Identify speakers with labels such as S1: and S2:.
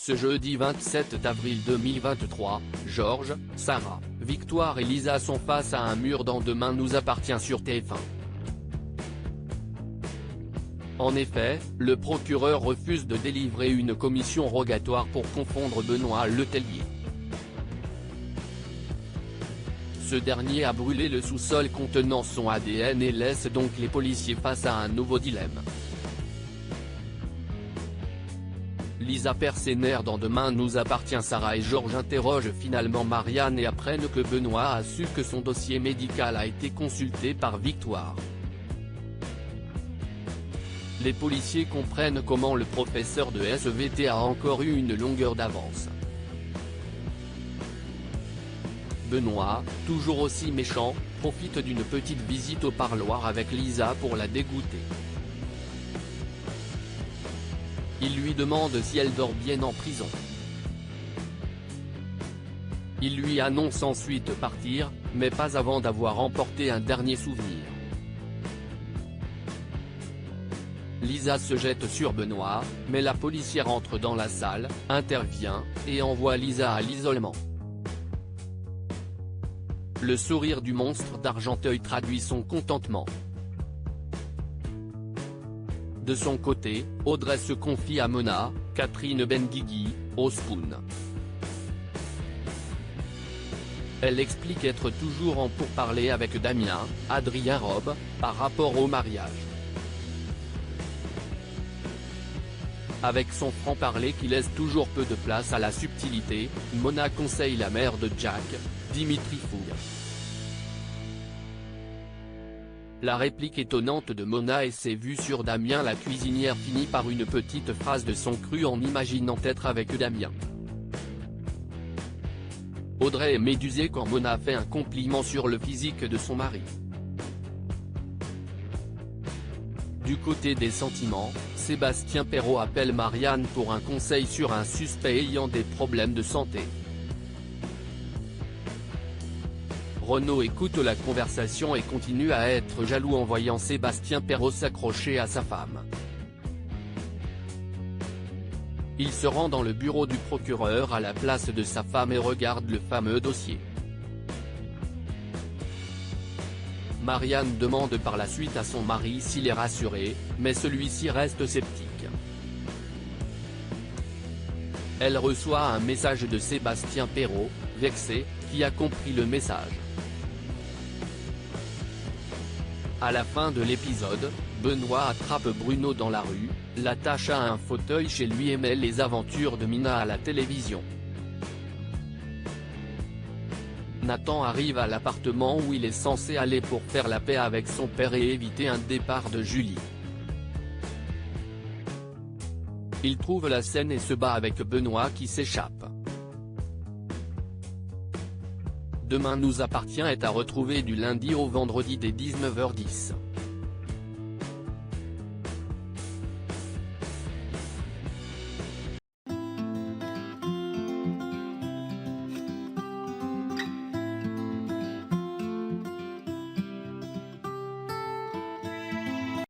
S1: Ce jeudi 27 avril 2023, Georges, Sarah, Victoire et Lisa sont face à un mur dans Demain nous appartient sur TF1. En effet, le procureur refuse de délivrer une commission rogatoire pour confondre Benoît Letellier. Ce dernier a brûlé le sous-sol contenant son ADN et laisse donc les policiers face à un nouveau dilemme. Lisa perd ses nerfs dans Demain nous appartient. Sarah et Georges interrogent finalement Marianne et apprennent que Benoît a su que son dossier médical a été consulté par Victoire. Les policiers comprennent comment le professeur de SVT a encore eu une longueur d'avance. Benoît, toujours aussi méchant, profite d'une petite visite au parloir avec Lisa pour la dégoûter. Il lui demande si elle dort bien en prison. Il lui annonce ensuite partir, mais pas avant d'avoir emporté un dernier souvenir. Lisa se jette sur Benoît, mais la policière entre dans la salle, intervient, et envoie Lisa à l'isolement. Le sourire du monstre d'Argenteuil traduit son contentement. De son côté, Audrey se confie à Mona, Catherine Benguigui, au Spoon. Elle explique être toujours en pourparlers avec Damien, Adrien Robe, par rapport au mariage. Avec son franc-parler qui laisse toujours peu de place à la subtilité, Mona conseille la mère de Jack, Dimitri Fougue. La réplique étonnante de Mona et ses vues sur Damien la cuisinière finit par une petite phrase de son cru en imaginant être avec Damien. Audrey est médusée quand Mona fait un compliment sur le physique de son mari. Du côté des sentiments, Sébastien Perrot appelle Marianne pour un conseil sur un suspect ayant des problèmes de santé. Renaud écoute la conversation et continue à être jaloux en voyant Sébastien Perrot s'accrocher à sa femme. Il se rend dans le bureau du procureur à la place de sa femme et regarde le fameux dossier. Marianne demande par la suite à son mari s'il est rassuré, mais celui-ci reste sceptique. Elle reçoit un message de Sébastien Perrot, vexé, qui a compris le message. À la fin de l'épisode, Benoît attrape Bruno dans la rue, l'attache à un fauteuil chez lui et mêle les aventures de Mina à la télévision. Nathan arrive à l'appartement où il est censé aller pour faire la paix avec son père et éviter un départ de Julie. Il trouve la scène et se bat avec Benoît qui s'échappe. Demain nous appartient est à retrouver du lundi au vendredi dès 19h10.